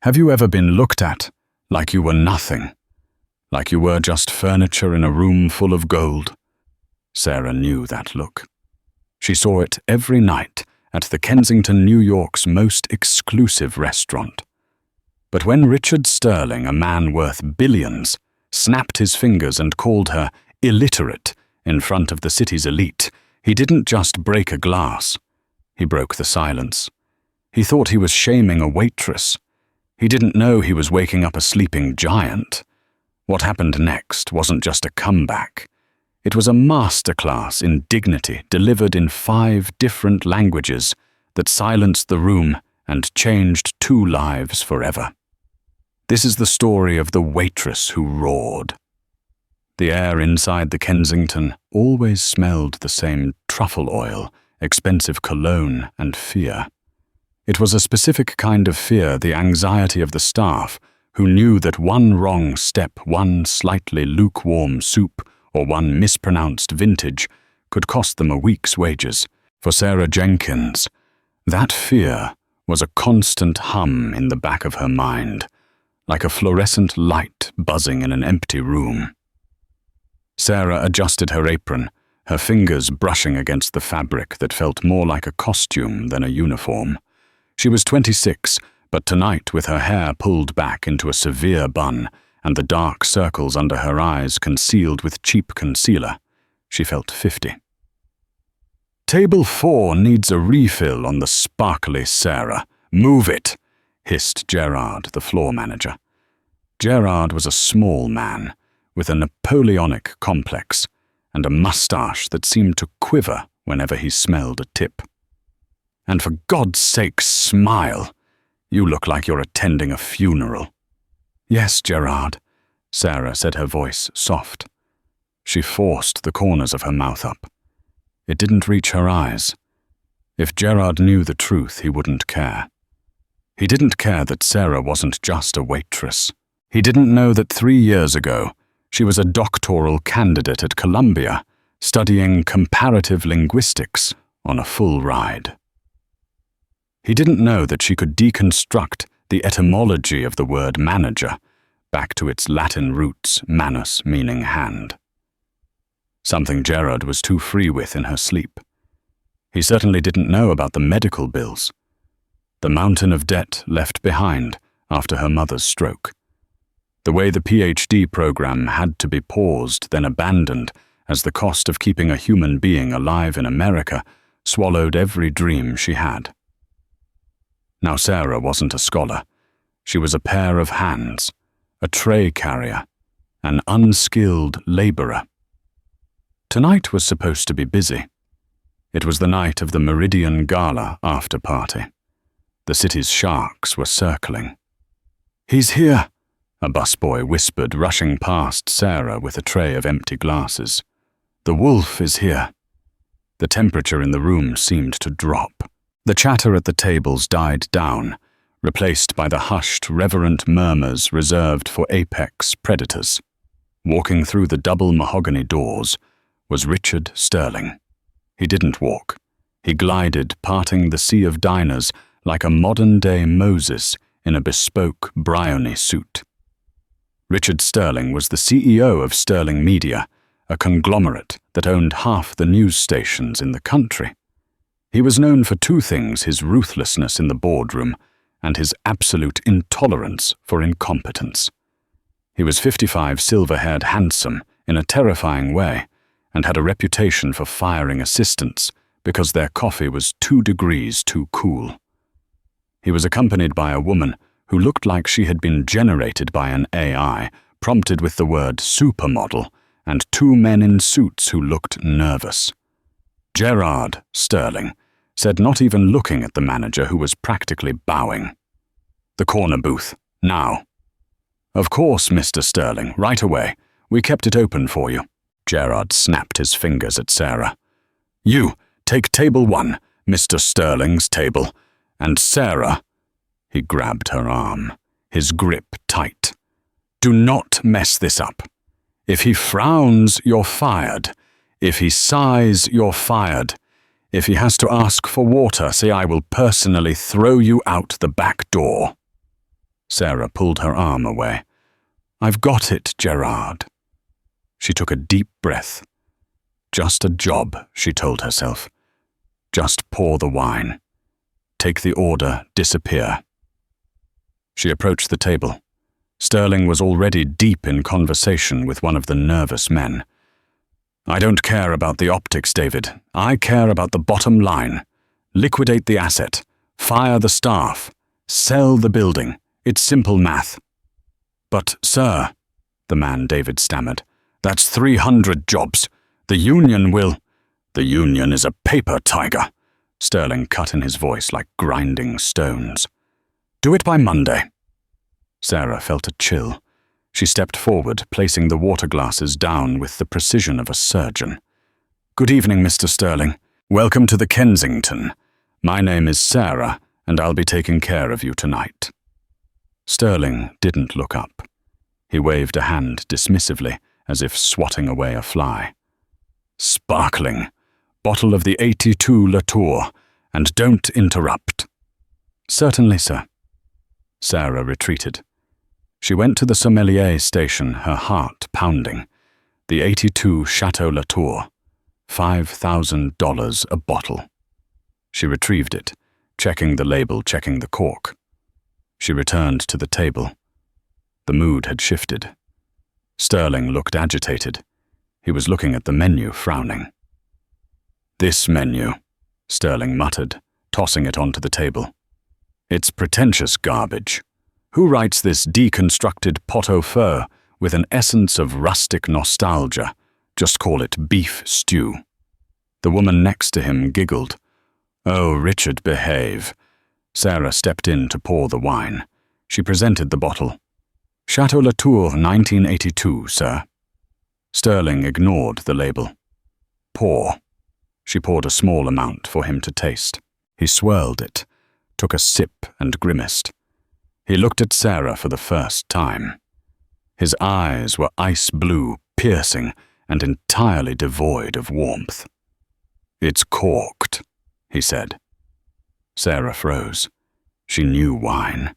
Have you ever been looked at like you were nothing? Like you were just furniture in a room full of gold? Sarah knew that look. She saw it every night at the Kensington, New York's most exclusive restaurant. But when Richard Sterling, a man worth billions, snapped his fingers and called her illiterate in front of the city's elite, he didn't just break a glass. He broke the silence. He thought he was shaming a waitress. He didn't know he was waking up a sleeping giant. What happened next wasn't just a comeback. It was a masterclass in dignity delivered in 5 different languages that silenced the room and changed 2 lives forever. This is the story of the waitress who roared. The air inside the Kensington always smelled the same truffle oil, expensive cologne, and fear. It was a specific kind of fear, the anxiety of the staff, who knew that one wrong step, one slightly lukewarm soup, or one mispronounced vintage could cost them a week's wages. For Sarah Jenkins, that fear was a constant hum in the back of her mind, like a fluorescent light buzzing in an empty room. Sarah adjusted her apron, her fingers brushing against the fabric that felt more like a costume than a uniform. She was 26, but tonight, with her hair pulled back into a severe bun and the dark circles under her eyes concealed with cheap concealer, she felt 50. "Table 4 needs a refill on the sparkly Sarah. Move it," hissed Gerard, the floor manager. Gerard was a small man with a Napoleonic complex and a mustache that seemed to quiver whenever he smelled a tip. "And for God's sake, smile. You look like you're attending a funeral." "Yes, Gerard," Sarah said, her voice soft. She forced the corners of her mouth up. It didn't reach her eyes. If Gerard knew the truth, he wouldn't care. He didn't care that Sarah wasn't just a waitress. He didn't know that 3 years ago, she was a doctoral candidate at Columbia, studying comparative linguistics on a full ride. He didn't know that she could deconstruct the etymology of the word manager back to its Latin roots, manus, meaning hand. Something Gerard was too free with in her sleep. He certainly didn't know about the medical bills, the mountain of debt left behind after her mother's stroke, the way the PhD program had to be paused, then abandoned, as the cost of keeping a human being alive in America swallowed every dream she had. Now Sarah wasn't a scholar. She was a pair of hands, a tray carrier, an unskilled laborer. Tonight was supposed to be busy. It was the night of the Meridian Gala after party. The city's sharks were circling. "He's here," a busboy whispered, rushing past Sarah with a tray of empty glasses. "The wolf is here." The temperature in the room seemed to drop. The chatter at the tables died down, replaced by the hushed, reverent murmurs reserved for apex predators. Walking through the double mahogany doors was Richard Sterling. He didn't walk. He glided, parting the sea of diners like a modern-day Moses in a bespoke Bryony suit. Richard Sterling was the CEO of Sterling Media, a conglomerate that owned half the news stations in the country. He was known for 2 things: his ruthlessness in the boardroom and his absolute intolerance for incompetence. He was 55, silver-haired, handsome in a terrifying way, and had a reputation for firing assistants because their coffee was 2 degrees too cool. He was accompanied by a woman who looked like she had been generated by an AI, prompted with the word supermodel, and 2 men in suits who looked nervous. Gerard Sterling said, not even looking at the manager who was practically bowing, "The corner booth, now." "Of course, Mr. Sterling, right away. We kept it open for you." Gerard snapped his fingers at Sarah. "You, take table 1, Mr. Sterling's table, and Sarah," he grabbed her arm, his grip tight. "Do not mess this up. If he frowns, you're fired. If he sighs, you're fired. If he has to ask for water, say I will personally throw you out the back door." Sarah pulled her arm away. "I've got it, Gerard." She took a deep breath. Just a job, she told herself. Just pour the wine. Take the order, disappear. She approached the table. Sterling was already deep in conversation with one of the nervous men. "I don't care about the optics, David. I care about the bottom line. Liquidate the asset. Fire the staff. Sell the building. It's simple math." "But, sir," the man David stammered, "that's 300 jobs. The union will—" "The union is a paper tiger," Sterling cut in his voice like grinding stones. "Do it by Monday." Sarah felt a chill. She stepped forward, placing the water glasses down with the precision of a surgeon. "Good evening, Mr. Sterling. Welcome to the Kensington. My name is Sarah, and I'll be taking care of you tonight." Sterling didn't look up. He waved a hand dismissively, as if swatting away a fly. "Sparkling. Bottle of the 82 Latour, and don't interrupt." "Certainly, sir." Sarah retreated. She went to the sommelier station, her heart pounding. The 82 Chateau Latour, $5,000 a bottle. She retrieved it, checking the label, checking the cork. She returned to the table. The mood had shifted. Sterling looked agitated. He was looking at the menu, frowning. "This menu," Sterling muttered, tossing it onto the table. "It's pretentious garbage. Who writes this deconstructed pot-au-feu with an essence of rustic nostalgia? Just call it beef stew." The woman next to him giggled. "Oh, Richard, behave." Sarah stepped in to pour the wine. She presented the bottle. "Chateau Latour, 1982, sir." Sterling ignored the label. "Pour." She poured a small amount for him to taste. He swirled it, took a sip and grimaced. He looked at Sarah for the first time. His eyes were ice blue, piercing, and entirely devoid of warmth. "It's corked," he said. Sarah froze. She knew wine.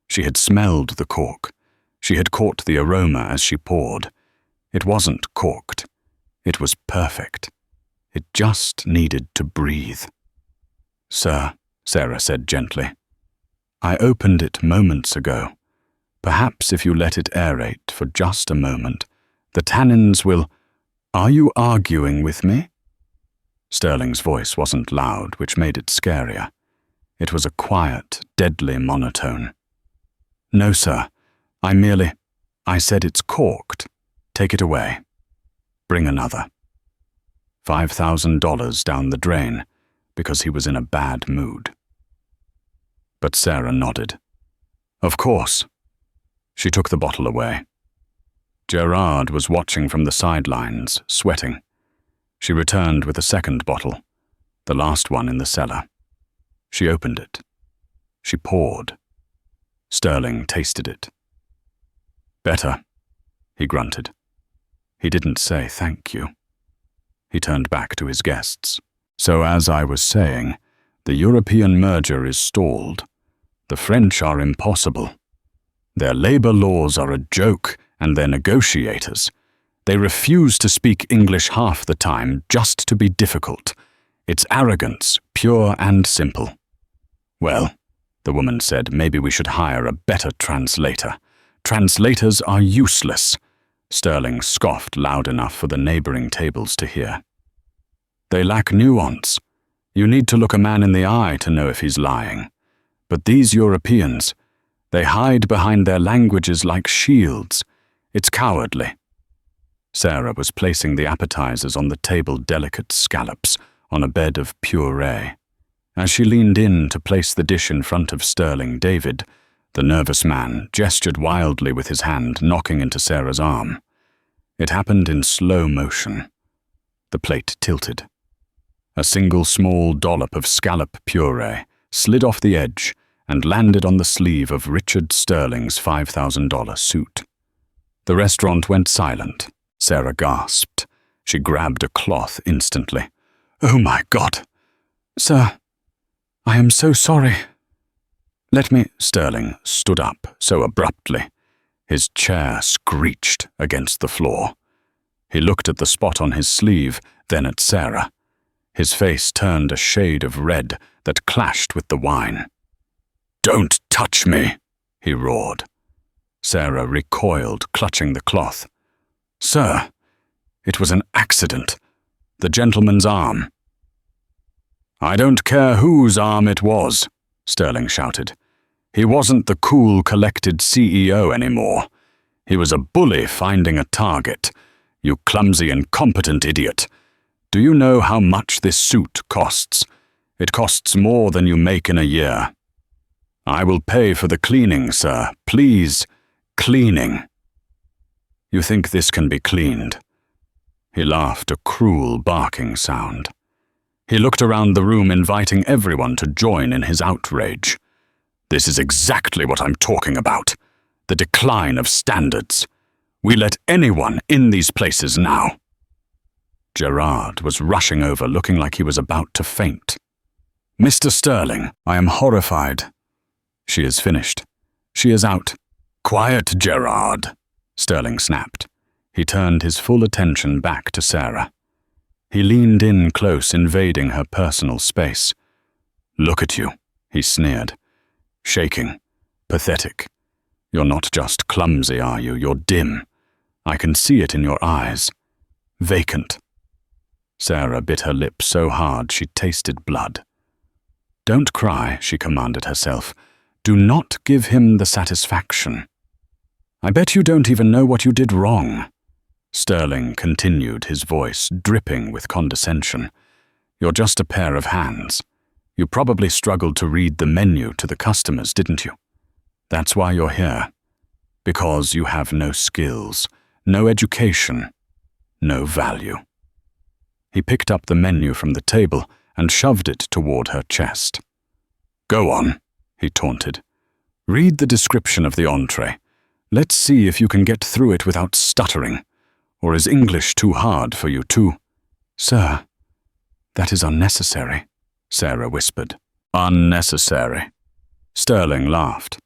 She had smelled the cork. She had caught the aroma as she poured. It wasn't corked. It was perfect. It just needed to breathe. "Sir," Sarah said gently, "I opened it moments ago. Perhaps if you let it aerate for just a moment, the tannins will—" "Are you arguing with me?" Sterling's voice wasn't loud, which made it scarier. It was a quiet, deadly monotone. "No, sir. I said it's corked. Take it away. Bring another." $5,000 down the drain because he was in a bad mood. But Sarah nodded. "Of course." She took the bottle away. Gerard was watching from the sidelines, sweating. She returned with a second bottle, the last one in the cellar. She opened it. She poured. Sterling tasted it. "Better," he grunted. He didn't say thank you. He turned back to his guests. "So as I was saying, the European merger is stalled. The French are impossible. Their labor laws are a joke, and their negotiators. They refuse to speak English half the time just to be difficult. It's arrogance, pure and simple." "Well," the woman said, "maybe we should hire a better translator. Translators are useless." Sterling scoffed loud enough for the neighboring tables to hear. "They lack nuance. You need to look a man in the eye to know if he's lying. But these Europeans, they hide behind their languages like shields. It's cowardly." Sarah was placing the appetizers on the table, delicate scallops, on a bed of puree. As she leaned in to place the dish in front of Sterling, David, the nervous man, gestured wildly with his hand, knocking into Sarah's arm. It happened in slow motion. The plate tilted. A single small dollop of scallop puree slid off the edge and landed on the sleeve of Richard Sterling's $5,000 suit. The restaurant went silent. Sarah gasped. She grabbed a cloth instantly. "Oh my God! Sir, I am so sorry." Let me— Sterling stood up so abruptly. His chair screeched against the floor. He looked at the spot on his sleeve, then at Sarah. His face turned a shade of red that clashed with the wine. "Don't touch me," he roared. Sarah recoiled, clutching the cloth. "Sir, it was an accident. The gentleman's arm." "I don't care whose arm it was," Sterling shouted. "He wasn't the cool, collected CEO anymore. He was a bully finding a target. You clumsy, incompetent idiot. Do you know how much this suit costs? It costs more than you make in a year. I will pay for the cleaning, sir. Please, cleaning." "You think this can be cleaned?" He laughed, a cruel barking sound. He looked around the room, inviting everyone to join in his outrage. "This is exactly what I'm talking about. The decline of standards. We let anyone in these places now." Gerard was rushing over, looking like he was about to faint. "Mr. Sterling, I am horrified." "She is finished. She is out." "Quiet, Gerard," Sterling snapped. He turned his full attention back to Sarah. He leaned in close, invading her personal space. "Look at you," he sneered. "Shaking. Pathetic. You're not just clumsy, are you? You're dim. I can see it in your eyes. Vacant." Sarah bit her lip so hard she tasted blood. "Don't cry," she commanded herself. "Do not give him the satisfaction. I bet you don't even know what you did wrong." Sterling continued, his voice dripping with condescension. "You're just a pair of hands. You probably struggled to read the menu to the customers, didn't you? That's why you're here. Because you have no skills, no education, no value." He picked up the menu from the table and shoved it toward her chest. "Go on," he taunted. "Read the description of the entree. Let's see if you can get through it without stuttering. Or is English too hard for you too?" "Sir, that is unnecessary," Sarah whispered. "Unnecessary?" Sterling laughed.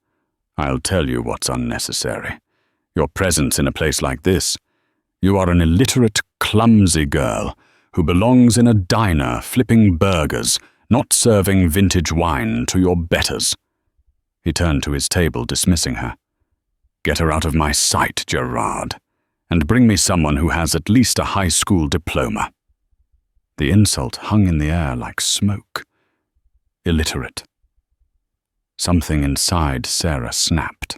"I'll tell you what's unnecessary. Your presence in a place like this. You are an illiterate, clumsy girl who belongs in a diner flipping burgers, not serving vintage wine to your betters." He turned to his table, dismissing her. "Get her out of my sight, Gerard, and bring me someone who has at least a high school diploma." The insult hung in the air like smoke. Illiterate. Something inside Sarah snapped.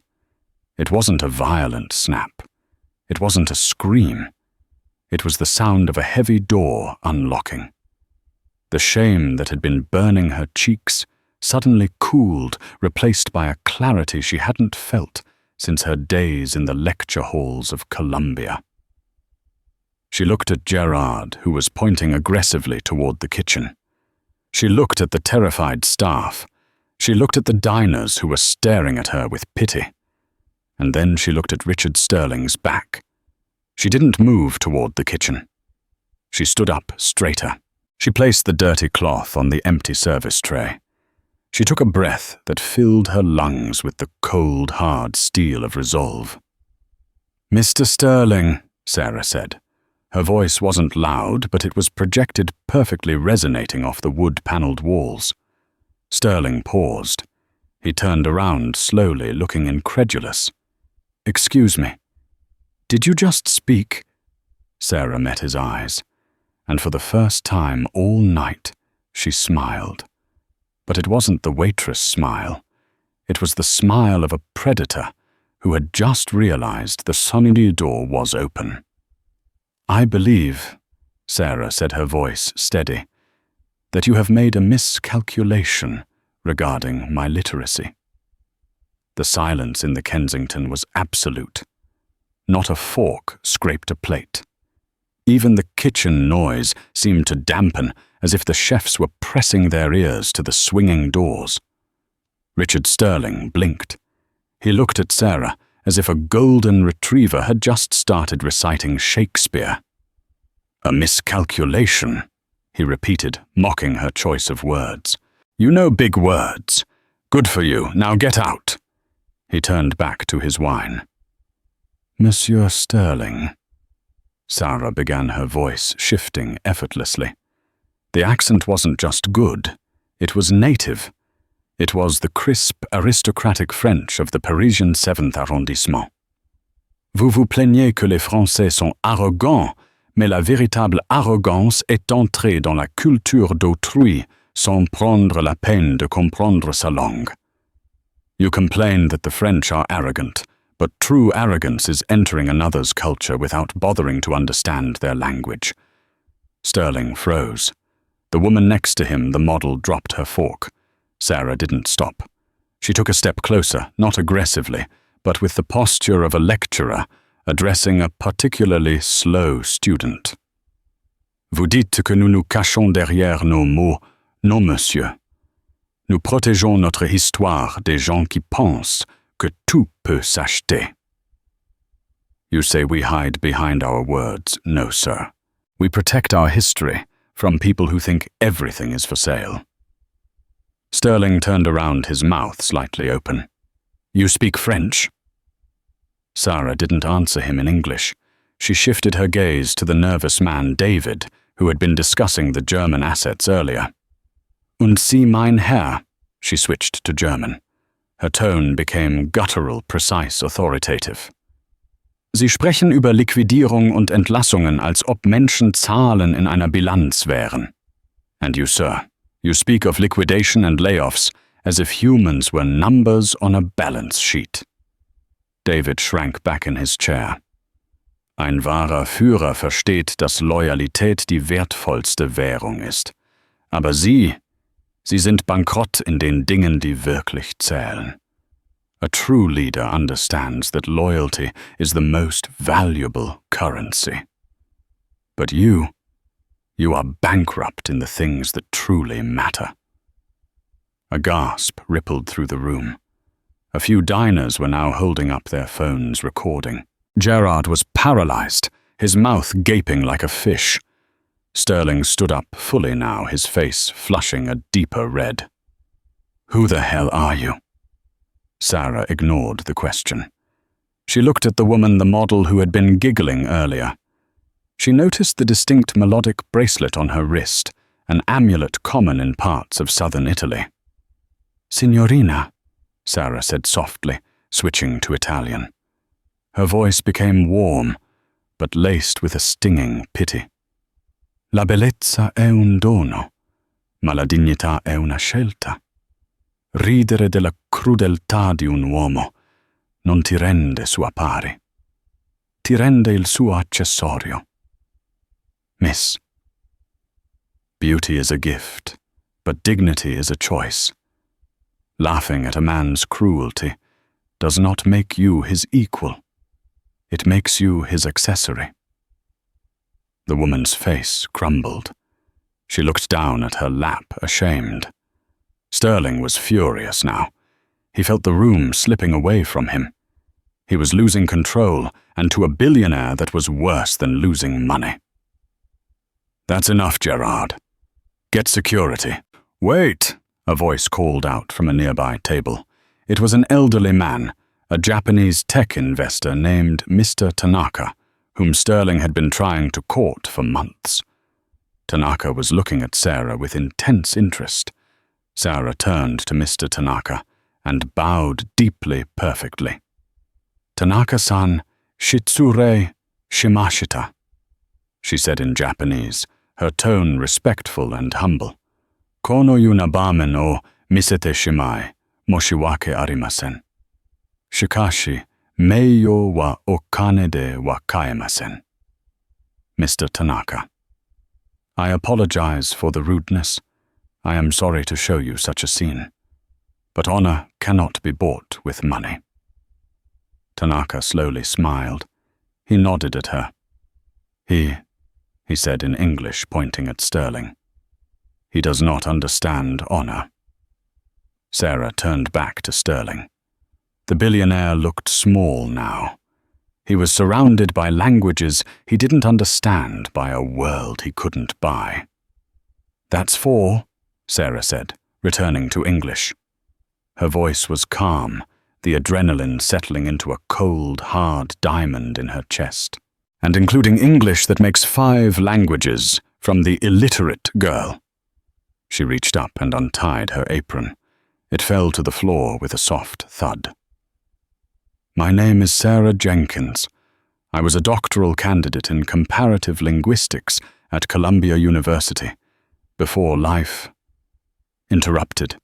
It wasn't a violent snap. It wasn't a scream. It was the sound of a heavy door unlocking. The shame that had been burning her cheeks suddenly cooled, replaced by a clarity she hadn't felt since her days in the lecture halls of Columbia. She looked at Gerard, who was pointing aggressively toward the kitchen. She looked at the terrified staff. She looked at the diners who were staring at her with pity. And then she looked at Richard Sterling's back. She didn't move toward the kitchen. She stood up straighter. She placed the dirty cloth on the empty service tray. She took a breath that filled her lungs with the cold, hard steel of resolve. "Mr. Sterling," Sarah said. Her voice wasn't loud, but it was projected, perfectly resonating off the wood-paneled walls. Sterling paused. He turned around slowly, looking incredulous. "Excuse me. Did you just speak?" Sarah met his eyes, and for the first time all night, she smiled. But it wasn't the waitress smile. It was the smile of a predator who had just realized the sunny door was open. "I believe," Sarah said, her voice steady, "that you have made a miscalculation regarding my literacy." The silence in the Kensington was absolute. Not a fork scraped a plate. Even the kitchen noise seemed to dampen, as if the chefs were pressing their ears to the swinging doors. Richard Sterling blinked. He looked at Sarah as if a golden retriever had just started reciting Shakespeare. "A miscalculation," he repeated, mocking her choice of words. "You know big words. Good for you. Now get out. He turned back to his wine. Monsieur Sterling. Sarah began, her voice shifting effortlessly. The accent wasn't just good, it was native. It was the crisp, aristocratic French of the Parisian 7th arrondissement. Vous vous plaignez que les Français sont arrogants, mais la véritable arrogance est entrée dans la culture d'autrui sans prendre la peine de comprendre sa langue. You complain that the French are arrogant, but true arrogance is entering another's culture without bothering to understand their language. Sterling froze. The woman next to him, the model, dropped her fork. Sarah didn't stop. She took a step closer, not aggressively, but with the posture of a lecturer addressing a particularly slow student. Vous dites que nous nous cachons derrière nos mots. Non, monsieur. Nous protégeons notre histoire des gens qui pensent que tout peut s'acheter. You say we hide behind our words. No, sir. We protect our history from people who think everything is for sale. Sterling turned around, his mouth slightly open. You speak French? Sarah didn't answer him in English. She shifted her gaze to the nervous man, David, who had been discussing the German assets earlier. Und Sie, mein Herr, she switched to German. Her tone became guttural, precise, authoritative. Sie sprechen über Liquidierung und Entlassungen, als ob Menschen Zahlen in einer Bilanz wären. And you, sir, you speak of liquidation and layoffs as if humans were numbers on a balance sheet. David shrank back in his chair. Ein wahrer Führer versteht, dass Loyalität die wertvollste Währung ist. Aber Sie sind bankrott in den Dingen, die wirklich zählen. A true leader understands that loyalty is the most valuable currency. But you are bankrupt in the things that truly matter. A gasp rippled through the room. A few diners were now holding up their phones, recording. Gerard was paralyzed, his mouth gaping like a fish. Sterling stood up fully now, his face flushing a deeper red. Who the hell are you? Sarah ignored the question. She looked at the woman, the model who had been giggling earlier. She noticed the distinct melodic bracelet on her wrist, an amulet common in parts of southern Italy. Signorina, Sarah said softly, switching to Italian. Her voice became warm, but laced with a stinging pity. La bellezza è un dono, ma la dignità è una scelta. Ridere della crudeltà di un uomo non ti rende sua pari. Ti rende il suo accessorio. Miss. Beauty is a gift, but dignity is a choice. Laughing at a man's cruelty does not make you his equal. It makes you his accessory. The woman's face crumbled. She looked down at her lap, ashamed. Sterling was furious now. He felt the room slipping away from him. He was losing control, and to a billionaire that was worse than losing money. That's enough, Gerard. Get security. Wait, a voice called out from a nearby table. It was an elderly man, a Japanese tech investor named Mr. Tanaka, whom Sterling had been trying to court for months. Tanaka was looking at Sarah with intense interest. Sarah turned to Mr. Tanaka and bowed deeply, perfectly. Tanaka-san, shitsure shimashita, she said in Japanese, her tone respectful and humble. Kono yunabamen o misete shimai, moshiwake arimasen. Shikashi, meiyo wa okane de wa kaemasen. Mr. Tanaka. I apologize for the rudeness. I am sorry to show you such a scene. But honor cannot be bought with money. Tanaka slowly smiled. He nodded at her. He said in English, pointing at Sterling. He does not understand honor. Sarah turned back to Sterling. The billionaire looked small now. He was surrounded by languages he didn't understand, by a world he couldn't buy. That's 4, Sarah said, returning to English. Her voice was calm, the adrenaline settling into a cold, hard diamond in her chest. And including English that makes 5 languages, from the illiterate girl. She reached up and untied her apron. It fell to the floor with a soft thud. My name is Sarah Jenkins. I was a doctoral candidate in comparative linguistics at Columbia University, before life interrupted.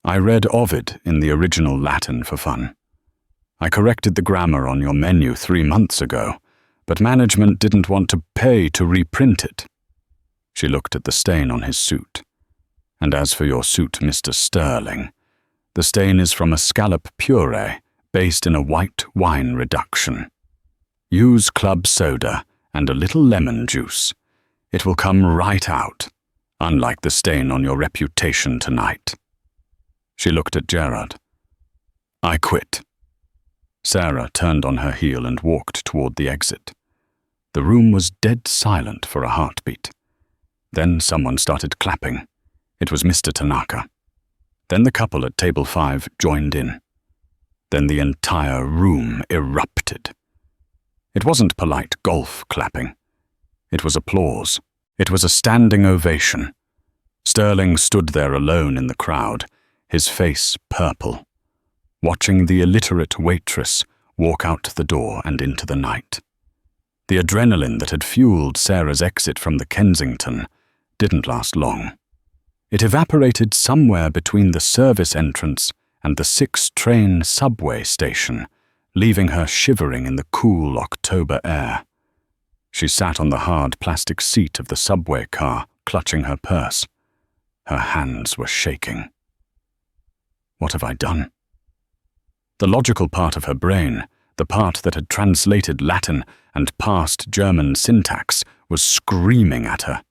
I read Ovid in the original Latin for fun. I corrected the grammar on your menu 3 months ago, but management didn't want to pay to reprint it. She looked at the stain on his suit. And as for your suit, Mr. Sterling, the stain is from a scallop puree based in a white wine reduction. Use club soda and a little lemon juice. It will come right out, unlike the stain on your reputation tonight. She looked at Gerard. I quit. Sarah turned on her heel and walked toward the exit. The room was dead silent for a heartbeat. Then someone started clapping. It was Mr. Tanaka. Then the couple at table 5 joined in. Then the entire room erupted. It wasn't polite golf clapping. It was applause. It was a standing ovation. Sterling stood there alone in the crowd, his face purple, watching the illiterate waitress walk out the door and into the night. The adrenaline that had fueled Sarah's exit from the Kensington didn't last long. It evaporated somewhere between the service entrance and the 6-train subway station, leaving her shivering in the cool October air. She sat on the hard plastic seat of the subway car, clutching her purse. Her hands were shaking. What have I done? The logical part of her brain, the part that had translated Latin and parsed German syntax, was screaming at her.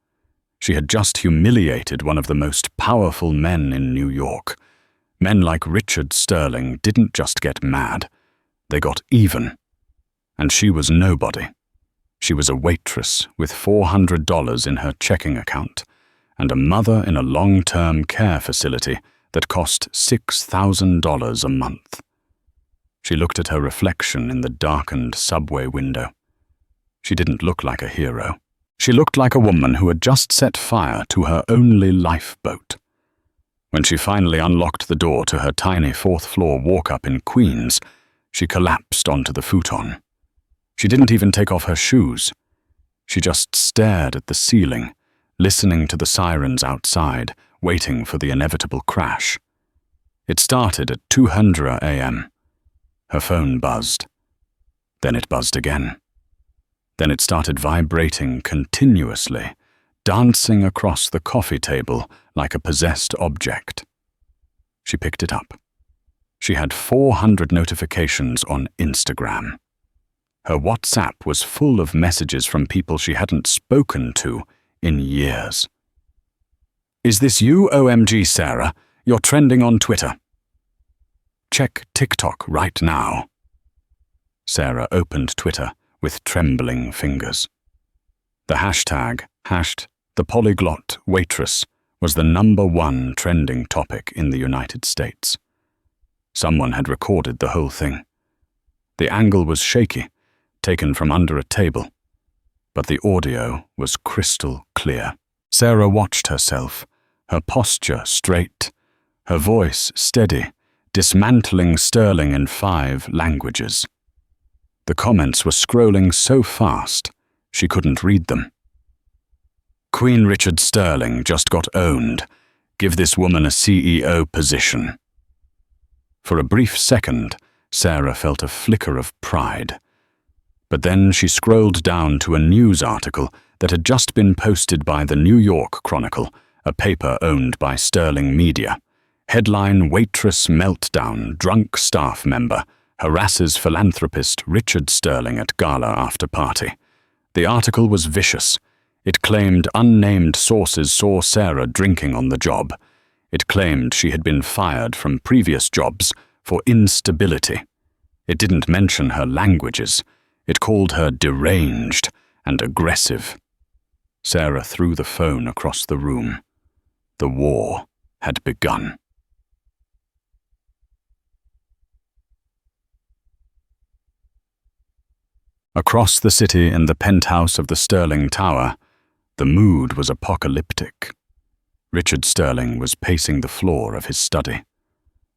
She had just humiliated one of the most powerful men in New York. Men like Richard Sterling didn't just get mad. They got even. And she was nobody. She was a waitress with $400 in her checking account and a mother in a long-term care facility that cost $6,000 a month. She looked at her reflection in the darkened subway window. She didn't look like a hero. She looked like a woman who had just set fire to her only lifeboat. When she finally unlocked the door to her tiny 4th-floor walk-up in Queens, she collapsed onto the futon. She didn't even take off her shoes. She just stared at the ceiling, listening to the sirens outside, waiting for the inevitable crash. It started at 2:00 a.m. Her phone buzzed. Then it buzzed again. Then it started vibrating continuously, dancing across the coffee table like a possessed object. She picked it up. She had 400 notifications on Instagram. Her WhatsApp was full of messages from people she hadn't spoken to in years. Is this you, OMG Sarah? You're trending on Twitter. Check TikTok right now. Sarah opened Twitter with trembling fingers. The hashtag, #ThePolyglotWaitress, was the #1 trending topic in the United States. Someone had recorded the whole thing. The angle was shaky, taken from under a table, but the audio was crystal clear. Sarah watched herself, her posture straight, her voice steady, dismantling Sterling in 5 languages. The comments were scrolling so fast, she couldn't read them. Queen Richard Sterling just got owned. Give this woman a CEO position. For a brief second, Sarah felt a flicker of pride. But then she scrolled down to a news article that had just been posted by the New York Chronicle, a paper owned by Sterling Media. Headline: Waitress meltdown, drunk staff member harasses philanthropist Richard Sterling at gala after party. The article was vicious. It claimed unnamed sources saw Sarah drinking on the job. It claimed she had been fired from previous jobs for instability. It didn't mention her languages. It called her deranged and aggressive. Sarah threw the phone across the room. The war had begun. Across the city in the penthouse of the Sterling Tower, the mood was apocalyptic. Richard Sterling was pacing the floor of his study.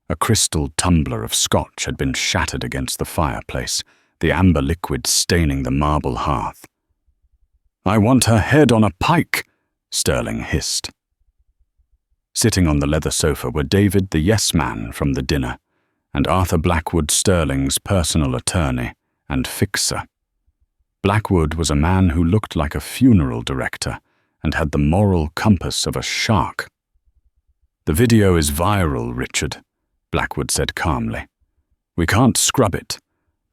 A crystal tumbler of scotch had been shattered against the fireplace, the amber liquid staining the marble hearth. "I want her head on a pike," Sterling hissed. Sitting on the leather sofa were David the yes-man from the dinner, and Arthur Blackwood, Sterling's personal attorney and fixer. Blackwood was a man who looked like a funeral director and had the moral compass of a shark. "The video is viral, Richard," Blackwood said calmly. "We can't scrub it.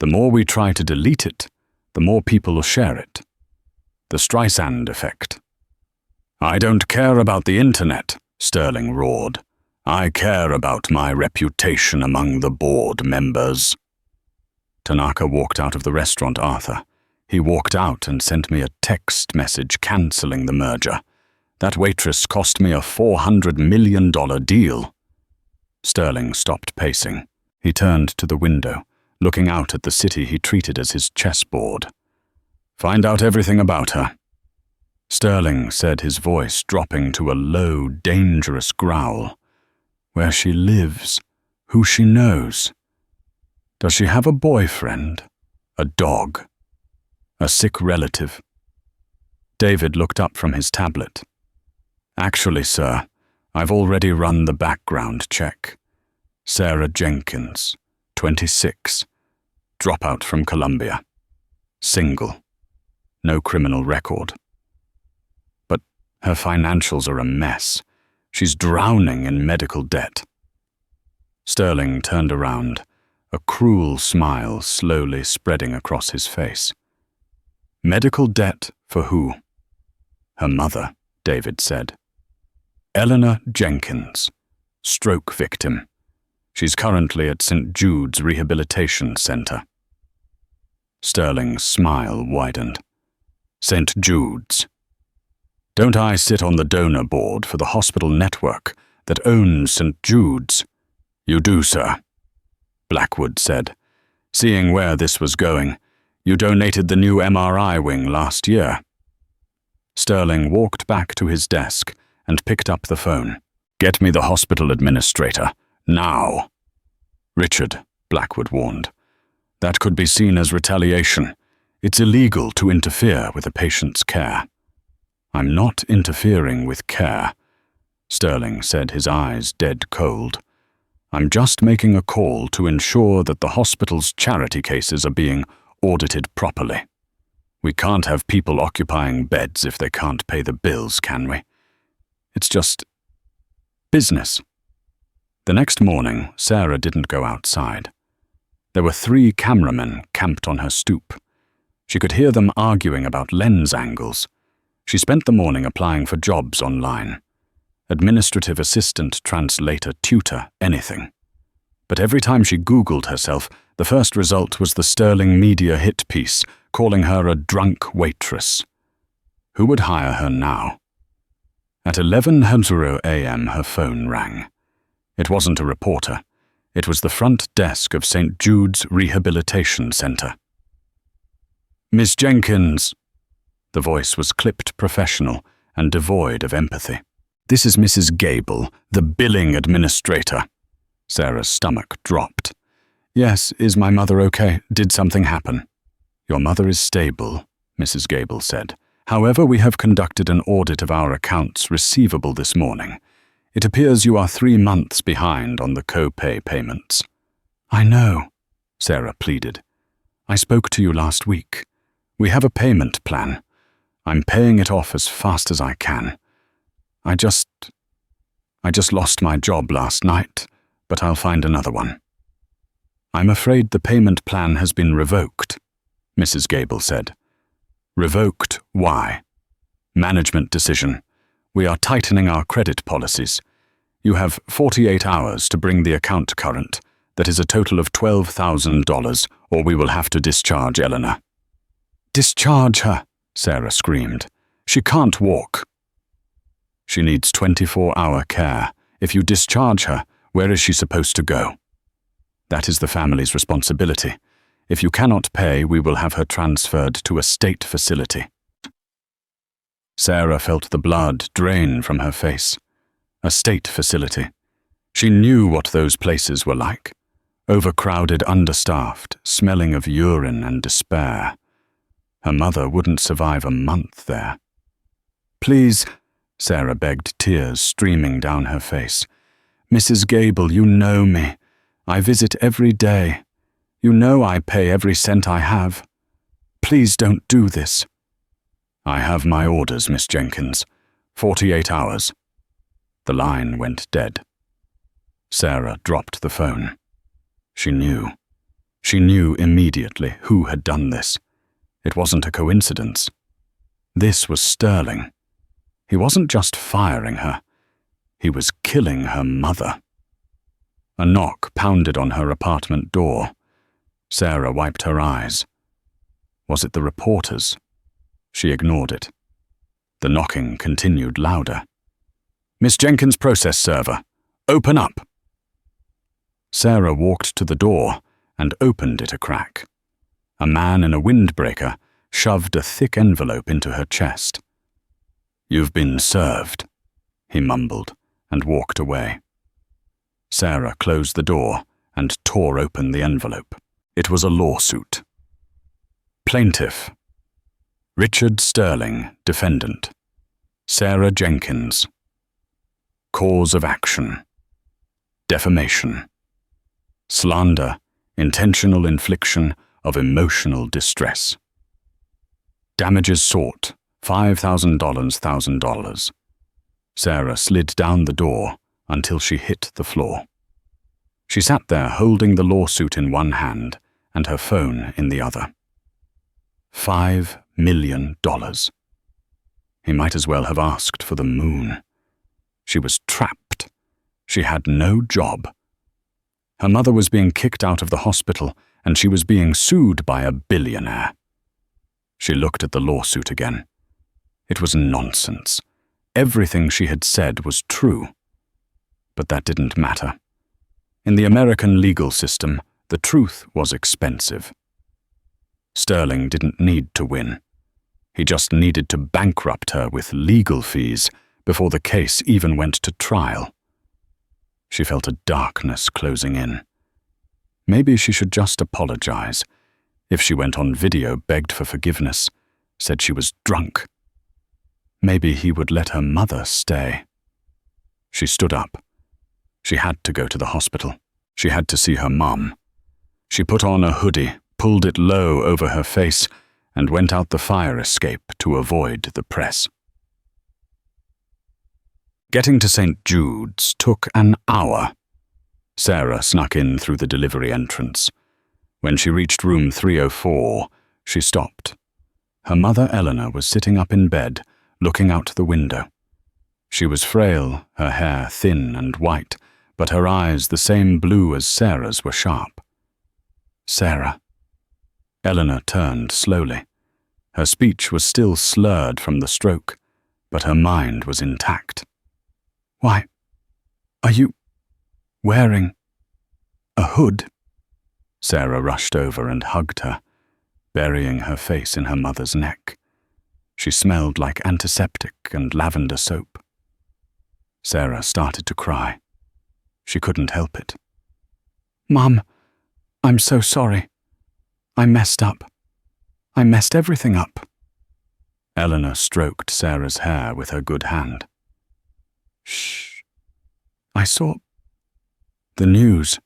The more we try to delete it, the more people will share it. The Streisand effect." "I don't care about the internet," Sterling roared. "I care about my reputation among the board members." Tanaka walked out of the restaurant, Arthur. He walked out and sent me a text message cancelling the merger. That waitress cost me a $400 million deal. Sterling stopped pacing. He turned to the window, looking out at the city he treated as his chessboard. "Find out everything about her." Sterling said, his voice dropping to a low, dangerous growl. "Where she lives, who she knows. Does she have a boyfriend? A dog? A sick relative?" David looked up from his tablet. "Actually, sir, I've already run the background check. Sarah Jenkins, 26, dropout from Columbia. Single. No criminal record. But her financials are a mess. She's drowning in medical debt." Sterling turned around, a cruel smile slowly spreading across his face. "Medical debt for who?" "Her mother," David said. "Eleanor Jenkins, stroke victim. She's currently at St. Jude's Rehabilitation Center." Sterling's smile widened. "St. Jude's. Don't I sit on the donor board for the hospital network that owns St. Jude's?" "You do, sir," Blackwood said. "Seeing where this was going, you donated the new MRI wing last year." Sterling walked back to his desk and picked up the phone. "Get me the hospital administrator, now." "Richard," Blackwood warned, "that could be seen as retaliation. It's illegal to interfere with a patient's care." "I'm not interfering with care," Sterling said, his eyes dead cold. "I'm just making a call to ensure that the hospital's charity cases are being audited properly. We can't have people occupying beds if they can't pay the bills, can we? It's just business." The next morning, Sarah didn't go outside. There were 3 cameramen camped on her stoop. She could hear them arguing about lens angles. She spent the morning applying for jobs online. Administrative assistant, translator, tutor, anything. But every time she Googled herself, the first result was the Sterling media hit piece, calling her a drunk waitress. Who would hire her now? At 11:00 a.m. her phone rang. It wasn't a reporter. It was the front desk of St. Jude's Rehabilitation Center. "Miss Jenkins." The voice was clipped professional and devoid of empathy. "This is Mrs. Gable, the billing administrator." Sarah's stomach dropped. "Yes, is my mother okay? Did something happen?" "Your mother is stable," Mrs. Gable said. "However, we have conducted an audit of our accounts receivable this morning. It appears you are 3 months behind on the co-pay payments." "I know," Sarah pleaded. "I spoke to you last week. We have a payment plan. I'm paying it off as fast as I can. I just lost my job last night, but I'll find another one." "I'm afraid the payment plan has been revoked," Mrs. Gable said. "Revoked? Why?" "Management decision. We are tightening our credit policies. You have 48 hours to bring the account current. That is a total of $12,000, or we will have to discharge Eleanor." "Discharge her," Sarah screamed. "She can't walk." "She needs 24-hour care. If you discharge her, where is she supposed to go?" "That is the family's responsibility. If you cannot pay, we will have her transferred to a state facility." Sarah felt the blood drain from her face. A state facility. She knew what those places were like. Overcrowded, understaffed, smelling of urine and despair. Her mother wouldn't survive a month there. "Please," Sarah begged, tears streaming down her face. "Mrs. Gable, you know me. I visit every day. You know I pay every cent I have. Please don't do this." "I have my orders, Miss Jenkins. 48 hours. The line went dead. Sarah dropped the phone. She knew. She knew immediately who had done this. It wasn't a coincidence. This was Sterling. He wasn't just firing her. He was killing her mother. A knock pounded on her apartment door. Sarah wiped her eyes. Was it the reporters? She ignored it. The knocking continued louder. "Miss Jenkins' process server. Open up." Sarah walked to the door and opened it a crack. A man in a windbreaker shoved a thick envelope into her chest. "You've been served," he mumbled and walked away. Sarah closed the door and tore open the envelope. It was a lawsuit. Plaintiff: Richard Sterling, defendant. Sarah Jenkins. Cause of action: defamation. Slander, intentional infliction of emotional distress. Damages sought, $5,000. Sarah slid down the door until she hit the floor. She sat there holding the lawsuit in one hand and her phone in the other. $5 million. He might as well have asked for the moon. She was trapped. She had no job. Her mother was being kicked out of the hospital, and she was being sued by a billionaire. She looked at the lawsuit again. It was nonsense. Everything she had said was true. But that didn't matter. In the American legal system, the truth was expensive. Sterling didn't need to win. He just needed to bankrupt her with legal fees before the case even went to trial. She felt a darkness closing in. Maybe she should just apologize. If she went on video, begged for forgiveness, said she was drunk. Maybe he would let her mother stay. She stood up. She had to go to the hospital. She had to see her mum. She put on a hoodie, pulled it low over her face, and went out the fire escape to avoid the press. Getting to St. Jude's took an hour. Sarah snuck in through the delivery entrance. When she reached room 304, she stopped. Her mother, Eleanor, was sitting up in bed, looking out the window. She was frail, her hair thin and white, but her eyes, the same blue as Sarah's, were sharp. "Sarah." Eleanor turned slowly. Her speech was still slurred from the stroke, but her mind was intact. "Why, are you wearing a hood?" Sarah rushed over and hugged her, burying her face in her mother's neck. She smelled like antiseptic and lavender soap. Sarah started to cry. She couldn't help it. "Mum, I'm so sorry. I messed up. I messed everything up." Eleanor stroked Sarah's hair with her good hand. "Shh. I saw the news."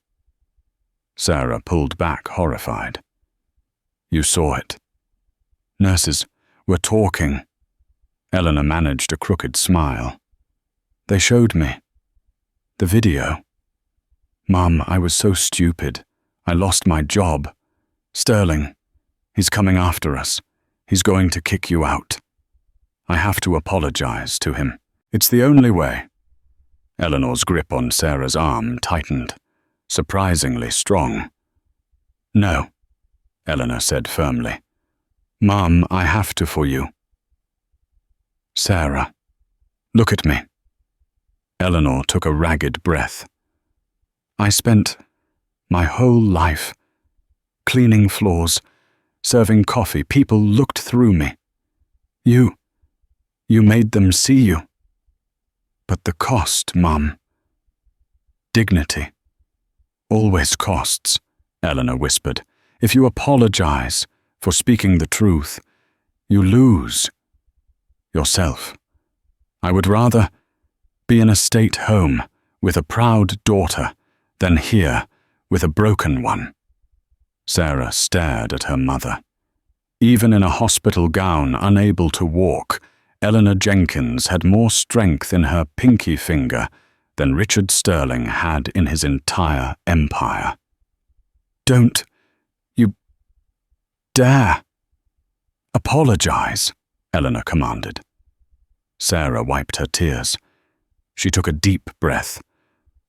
Sarah pulled back, horrified. "You saw it. Nurses were talking." Eleanor managed a crooked smile. "They showed me. The video. Mum, I was so stupid. I lost my job. Sterling, he's coming after us. He's going to kick you out. I have to apologize to him. It's the only way." Eleanor's grip on Sarah's arm tightened, surprisingly strong. "No," Eleanor said firmly. "Mum, I have to for you." "Sarah, look at me." Eleanor took a ragged breath. "I spent my whole life cleaning floors, serving coffee. People looked through me. You made them see you. But the cost, Mum. Dignity. Always costs, Eleanor whispered. If you apologize for speaking the truth, you lose yourself. I would rather be in a state home with a proud daughter than here with a broken one. Sarah stared at her mother. Even in a hospital gown, unable to walk, Eleanor Jenkins had more strength in her pinky finger than Richard Sterling had in his entire empire. Don't you dare apologize, Eleanor commanded. Sarah wiped her tears. She took a deep breath.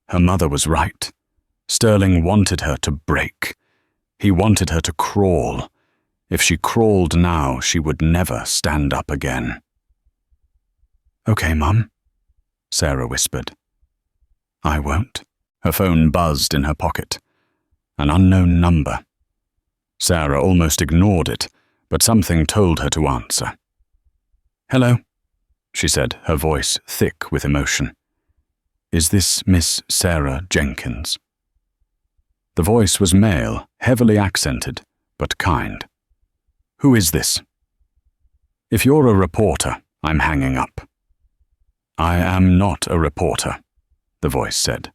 Her mother was right. Sterling wanted her to break. He wanted her to crawl. If she crawled now, she would never stand up again. Okay, Mum, Sarah whispered. I won't. Her phone buzzed in her pocket. An unknown number. Sarah almost ignored it, but something told her to answer. Hello, she said, her voice thick with emotion. Is this Miss Sarah Jenkins? The voice was male, heavily accented, but kind. Who is this? If you're a reporter, I'm hanging up. I am not a reporter, the voice said.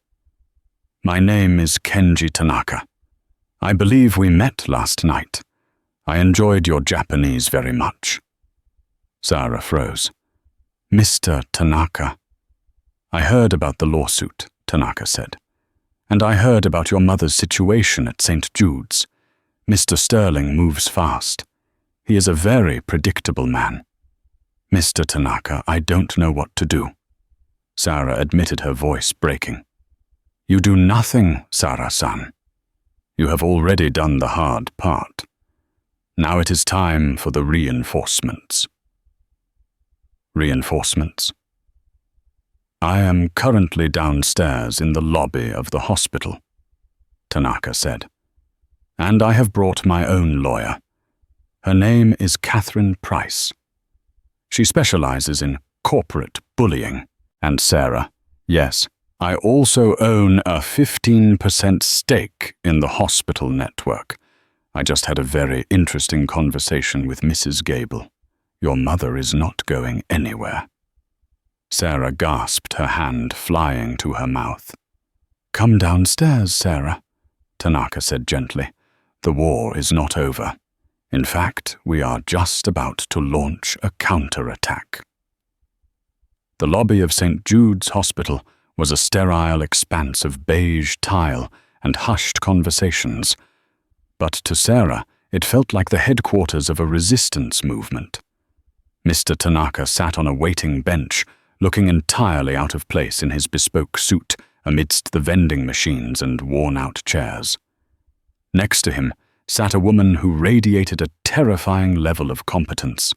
My name is Kenji Tanaka. I believe we met last night. I enjoyed your Japanese very much. Sarah froze. Mr. Tanaka. I heard about the lawsuit, Tanaka said. And I heard about your mother's situation at St. Jude's. Mr. Sterling moves fast. He is a very predictable man. Mr. Tanaka, I don't know what to do. Sarah admitted, her voice breaking. You do nothing, Sarah-san. You have already done the hard part. Now it is time for the reinforcements. Reinforcements? I am currently downstairs in the lobby of the hospital, Tanaka said. And I have brought my own lawyer. Her name is Catherine Price. She specializes in corporate bullying. And Sarah, yes, I also own a 15% stake in the hospital network. I just had a very interesting conversation with Mrs. Gable. Your mother is not going anywhere. Sarah gasped, her hand flying to her mouth. Come downstairs, Sarah, Tanaka said gently. The war is not over. In fact, we are just about to launch a counterattack. The lobby of St. Jude's Hospital was a sterile expanse of beige tile and hushed conversations. But to Sarah, it felt like the headquarters of a resistance movement. Mr. Tanaka sat on a waiting bench, looking entirely out of place in his bespoke suit amidst the vending machines and worn-out chairs. Next to him sat a woman who radiated a terrifying level of competence.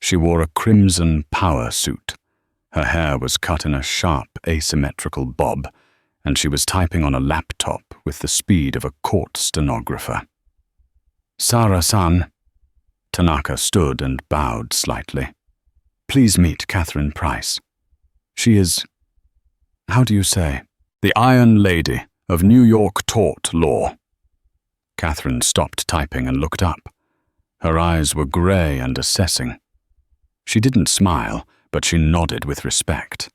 She wore a crimson power suit. Her hair was cut in a sharp, asymmetrical bob, and she was typing on a laptop with the speed of a court stenographer. Sarah-san. Tanaka stood and bowed slightly. Please meet Catherine Price. She is, how do you say, the Iron Lady of New York tort law. Catherine stopped typing and looked up. Her eyes were grey and assessing. She didn't smile, but she nodded with respect.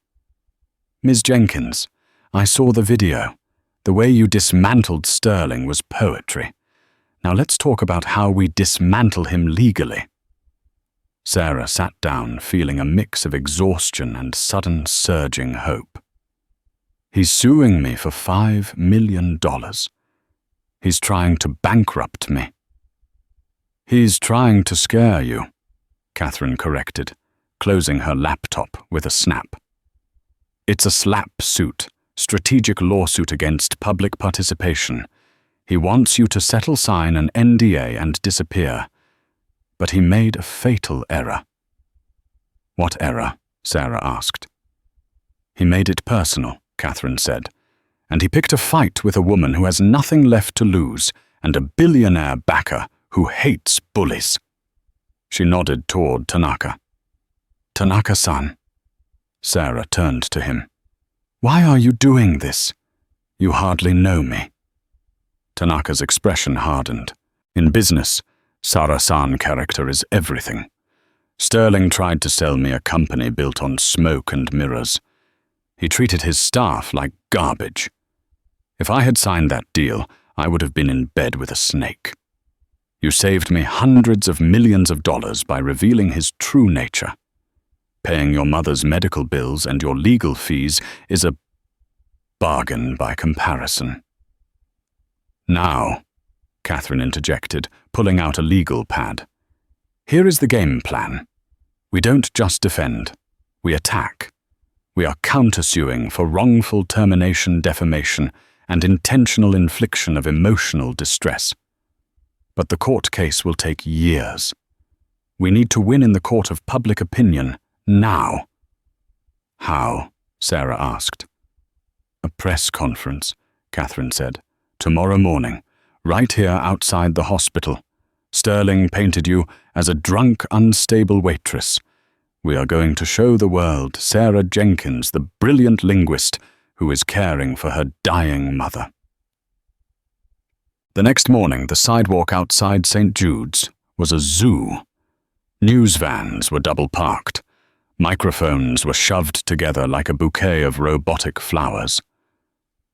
Ms. Jenkins, I saw the video. The way you dismantled Sterling was poetry. Now let's talk about how we dismantle him legally. Sarah sat down, feeling a mix of exhaustion and sudden surging hope. He's suing me for $5 million. He's trying to bankrupt me. He's trying to scare you, Catherine corrected, closing her laptop with a snap. It's a slap suit, strategic lawsuit against public participation. He wants you to settle, sign an NDA and disappear. But he made a fatal error. What error? Sarah asked. He made it personal, Catherine said, and he picked a fight with a woman who has nothing left to lose and a billionaire backer who hates bullies. She nodded toward Tanaka. Tanaka-san. Sarah turned to him. Why are you doing this? You hardly know me. Tanaka's expression hardened. In business, Sara-san character is everything. Sterling tried to sell me a company built on smoke and mirrors. He treated his staff like garbage. If I had signed that deal, I would have been in bed with a snake. You saved me hundreds of millions of dollars by revealing his true nature. Paying your mother's medical bills and your legal fees is a bargain by comparison. Now, Catherine interjected, pulling out a legal pad. Here is the game plan. We don't just defend, we attack. We are countersuing for wrongful termination, defamation, and intentional infliction of emotional distress. But the court case will take years. We need to win in the court of public opinion, now. How? Sarah asked. A press conference, Catherine said. Tomorrow morning, right here outside the hospital. Sterling painted you as a drunk, unstable waitress. We are going to show the world Sarah Jenkins, the brilliant linguist who is caring for her dying mother. The next morning, the sidewalk outside St. Jude's was a zoo. News vans were double-parked. Microphones were shoved together like a bouquet of robotic flowers.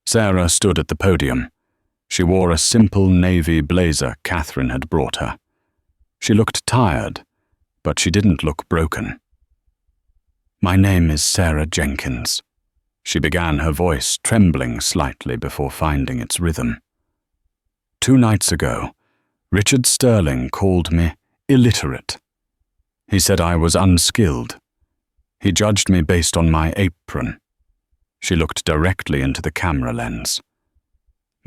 Sarah stood at the podium. She wore a simple navy blazer Catherine had brought her. She looked tired, but she didn't look broken. My name is Sarah Jenkins. She began, her voice trembling slightly before finding its rhythm. 2 nights ago, Richard Sterling called me illiterate. He said I was unskilled. He judged me based on my apron. She looked directly into the camera lens.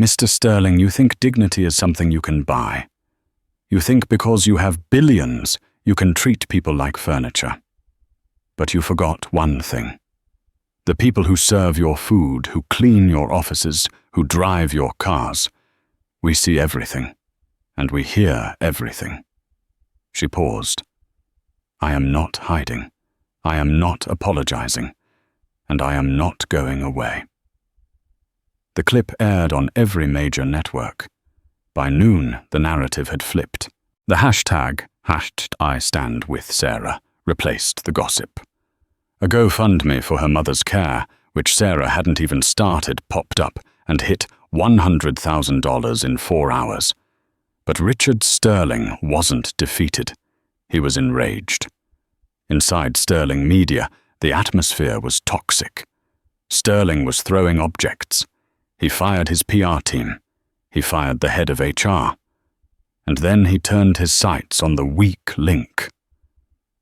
Mr. Sterling, you think dignity is something you can buy. You think because you have billions, you can treat people like furniture. But you forgot one thing. The people who serve your food, who clean your offices, who drive your cars. We see everything, and we hear everything. She paused. I am not hiding. I am not apologizing. And I am not going away. The clip aired on every major network. By noon, the narrative had flipped. The hashtag, #IStandWithSarah, replaced the gossip. A GoFundMe for her mother's care, which Sarah hadn't even started, popped up and hit $100,000 in 4 hours. But Richard Sterling wasn't defeated. He was enraged. Inside Sterling Media, the atmosphere was toxic. Sterling was throwing objects. He fired his PR team. He fired the head of HR. And then he turned his sights on the weak link.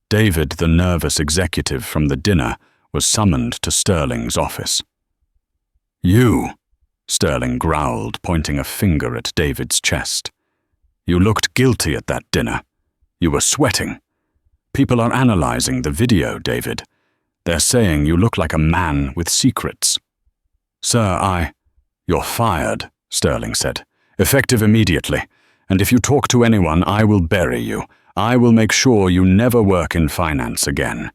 David, the nervous executive from the dinner, was summoned to Sterling's office. You, Sterling growled, pointing a finger at David's chest. You looked guilty at that dinner. You were sweating. People are analyzing the video, David. They're saying you look like a man with secrets. Sir, You're fired, Sterling said. Effective immediately. And if you talk to anyone, I will bury you. I will make sure you never work in finance again.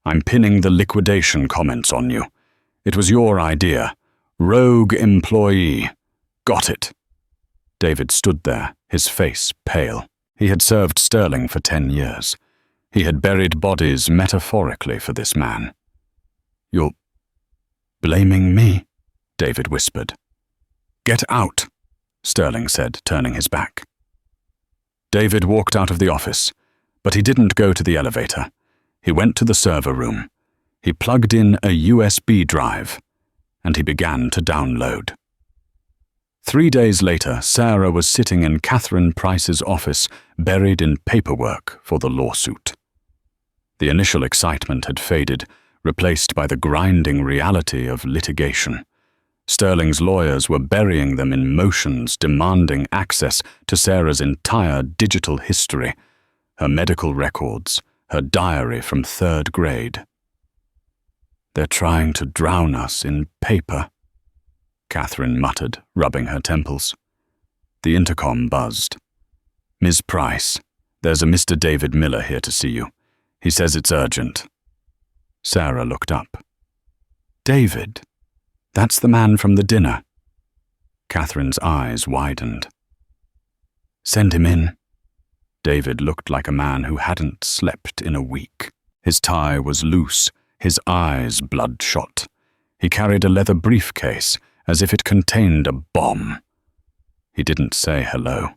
I'm pinning the liquidation comments on you. It was your idea. Rogue employee. Got it. David stood there, his face pale. He had served Sterling for 10 years. He had buried bodies metaphorically for this man. You're blaming me? David whispered. Get out, Sterling said, turning his back. David walked out of the office, but he didn't go to the elevator. He went to the server room. He plugged in a USB drive, and he began to download. 3 days later, Sarah was sitting in Catherine Price's office, buried in paperwork for the lawsuit. The initial excitement had faded, replaced by the grinding reality of litigation. Sterling's lawyers were burying them in motions demanding access to Sarah's entire digital history, her medical records, her diary from 3rd grade. They're trying to drown us in paper, Catherine muttered, rubbing her temples. The intercom buzzed. "Ms. Price, there's a Mr. David Miller here to see you. He says it's urgent." Sarah looked up. "David? That's the man from the dinner." Catherine's eyes widened. "Send him in." David looked like a man who hadn't slept in a week. His tie was loose, his eyes bloodshot. He carried a leather briefcase as if it contained a bomb. He didn't say hello.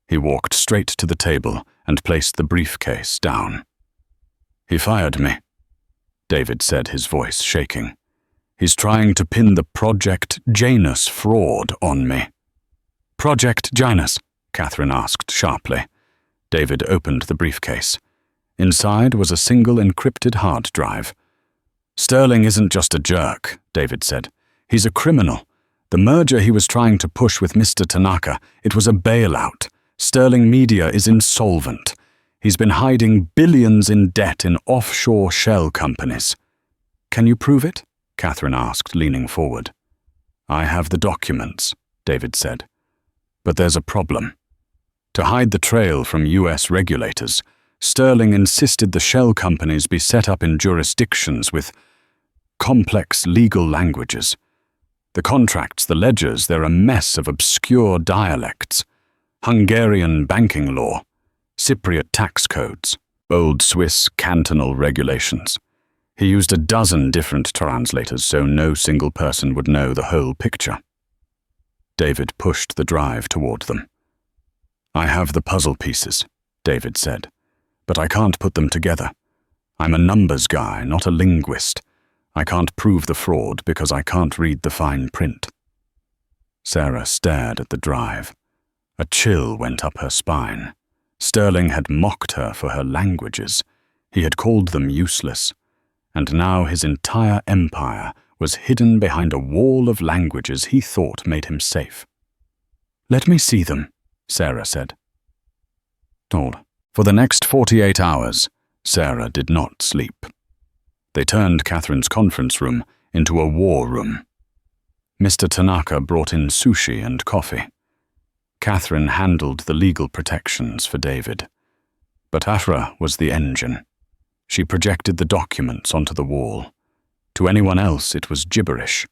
He walked straight to the table and placed the briefcase down. "He fired me," David said, his voice shaking. "He's trying to pin the Project Janus fraud on me." "Project Janus?" Catherine asked sharply. David opened the briefcase. Inside was a single encrypted hard drive. "Sterling isn't just a jerk," David said. "He's a criminal. The merger he was trying to push with Mr. Tanaka, it was a bailout. Sterling Media is insolvent. He's been hiding billions in debt in offshore shell companies." "Can you prove it?" Catherine asked, leaning forward. "I have the documents," David said. "But there's a problem. To hide the trail from US regulators, Sterling insisted the shell companies be set up in jurisdictions with complex legal languages. The contracts, the ledgers, they're a mess of obscure dialects. Hungarian banking law, Cypriot tax codes, old Swiss cantonal regulations. He used a dozen different translators so no single person would know the whole picture." David pushed the drive toward them. "I have the puzzle pieces," David said, "but I can't put them together. I'm a numbers guy, not a linguist. I can't prove the fraud because I can't read the fine print." Sarah stared at the drive. A chill went up her spine. Sterling had mocked her for her languages. He had called them useless. And now his entire empire was hidden behind a wall of languages he thought made him safe. "Let me see them," Sarah said. For the next 48 hours, Sarah did not sleep. They turned Catherine's conference room into a war room. Mr. Tanaka brought in sushi and coffee. Catherine handled the legal protections for David. But Afra was the engine. She projected the documents onto the wall. To anyone else, it was gibberish.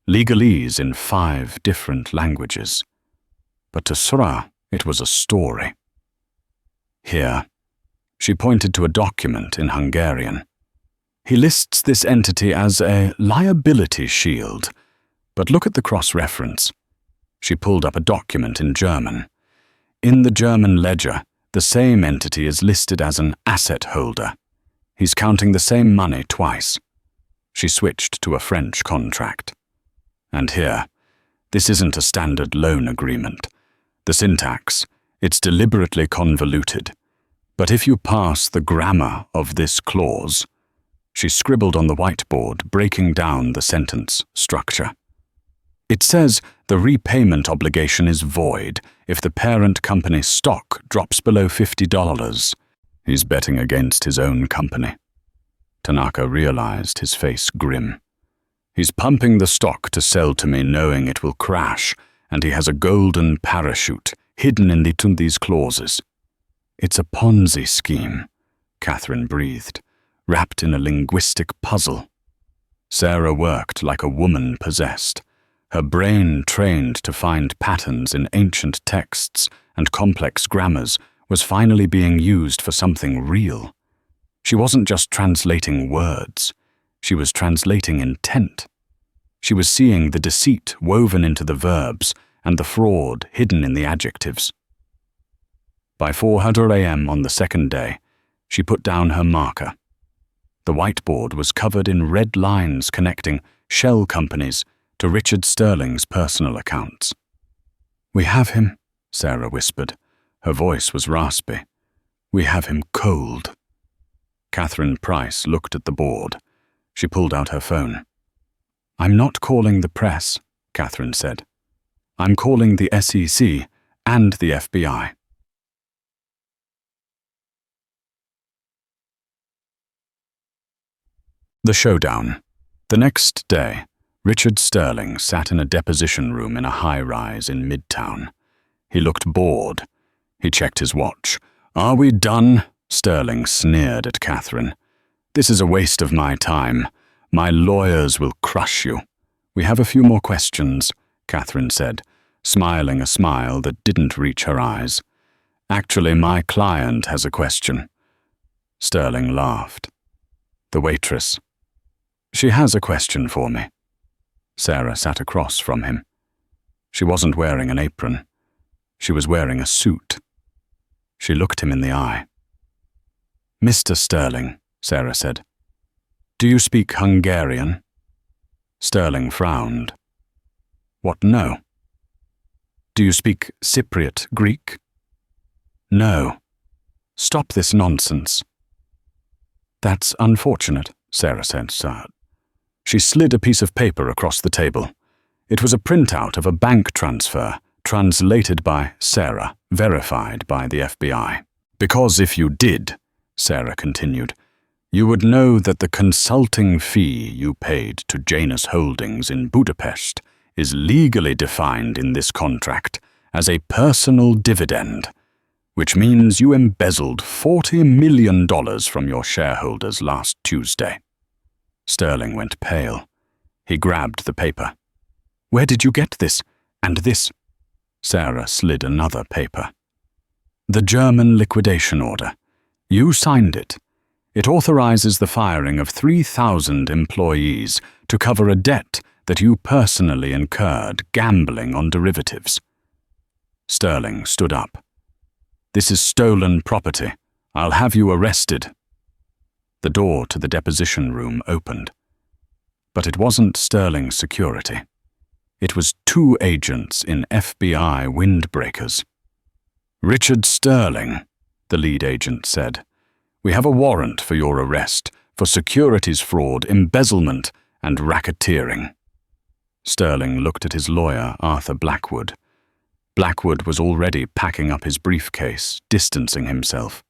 Legalese in 5 different languages. But to Sra, it was a story. "Here." She pointed to a document in Hungarian. "He lists this entity as a liability shield. But look at the cross-reference." She pulled up a document in German. In the German ledger, the same entity is listed as an asset holder. He's counting the same money twice. She switched to a French contract. "And here, this isn't a standard loan agreement. The syntax, it's deliberately convoluted. But if you pass the grammar of this clause," she scribbled on the whiteboard, breaking down the sentence structure. "It says the repayment obligation is void if the parent company's stock drops below $50. He's betting against his own company." Tanaka realized, his face grim. "He's pumping the stock to sell to me knowing it will crash, and he has a golden parachute hidden in these clauses." "It's a Ponzi scheme," Catherine breathed, wrapped in a linguistic puzzle. Sarah worked like a woman possessed. Her brain, trained to find patterns in ancient texts and complex grammars, was finally being used for something real. She wasn't just translating words. She was translating intent. She was seeing the deceit woven into the verbs and the fraud hidden in the adjectives. By 4:00 a.m. on the second day, she put down her marker. The whiteboard was covered in red lines connecting shell companies to Richard Sterling's personal accounts. "We have him," Sarah whispered. Her voice was raspy. "We have him cold." Catherine Price looked at the board. She pulled out her phone. "I'm not calling the press," Catherine said. "I'm calling the SEC and the FBI." The showdown. The next day, Richard Sterling sat in a deposition room in a high-rise in Midtown. He looked bored. He checked his watch. "Are we done?" Sterling sneered at Catherine. "This is a waste of my time. My lawyers will crush you." "We have a few more questions," Catherine said, smiling a smile that didn't reach her eyes. "Actually, my client has a question." Sterling laughed. "The waitress." "She has a question for me." Sarah sat across from him. She wasn't wearing an apron. She was wearing a suit. She looked him in the eye. "Mr. Sterling," Sarah said, "do you speak Hungarian?" Sterling frowned. "What, no?" "Do you speak Cypriot Greek?" "No." "Stop this nonsense." "That's unfortunate," Sarah said, sad. She slid a piece of paper across the table. It was a printout of a bank transfer, translated by Sarah, verified by the FBI. "Because if you did," Sarah continued, "you would know that the consulting fee you paid to Janus Holdings in Budapest is legally defined in this contract as a personal dividend, which means you embezzled $40 million from your shareholders last Tuesday." Sterling went pale. He grabbed the paper. "Where did you get this? And this?" Sarah slid another paper. "The German liquidation order. You signed it. It authorizes the firing of 3,000 employees to cover a debt that you personally incurred gambling on derivatives." Sterling stood up. "This is stolen property. I'll have you arrested." The door to the deposition room opened. But it wasn't Sterling's security. It was 2 agents in FBI windbreakers. "Richard Sterling," the lead agent said, "we have a warrant for your arrest for securities fraud, embezzlement, and racketeering." Sterling looked at his lawyer, Arthur Blackwood. Blackwood was already packing up his briefcase, distancing himself.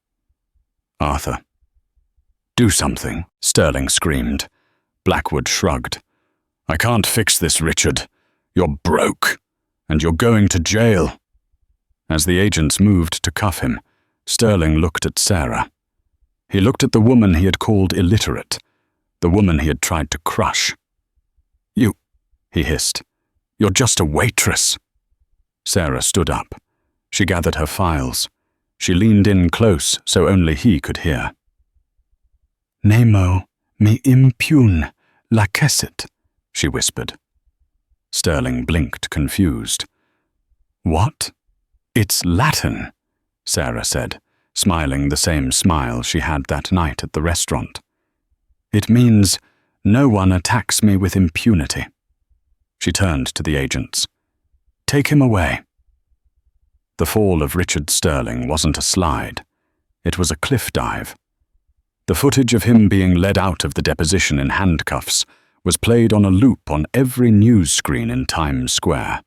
"Arthur." "Do something," Sterling screamed. Blackwood shrugged. "I can't fix this, Richard. You're broke, and you're going to jail." As the agents moved to cuff him, Sterling looked at Sarah. He looked at the woman he had called illiterate, the woman he had tried to crush. "You," he hissed, "you're just a waitress." Sarah stood up. She gathered her files. She leaned in close so only he could hear. "Nemo me impune lacessit," she whispered. Sterling blinked, confused. "What?" "It's Latin," Sarah said, smiling the same smile she had that night at the restaurant. "It means no one attacks me with impunity." She turned to the agents. "Take him away." The fall of Richard Sterling wasn't a slide. It was a cliff dive. The footage of him being led out of the deposition in handcuffs was played on a loop on every news screen in Times Square.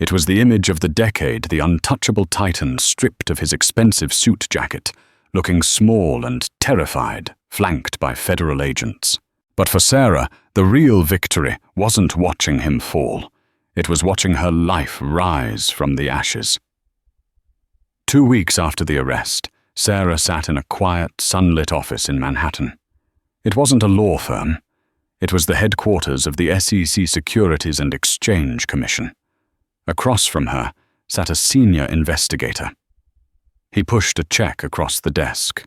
It was the image of the decade the untouchable titan stripped of his expensive suit jacket, looking small and terrified, flanked by federal agents. But for Sarah, the real victory wasn't watching him fall. It was watching her life rise from the ashes. 2 weeks after the arrest, Sarah sat in a quiet, sunlit office in Manhattan. It wasn't a law firm. It was the headquarters of the SEC Securities and Exchange Commission. Across from her sat a senior investigator. He pushed a check across the desk.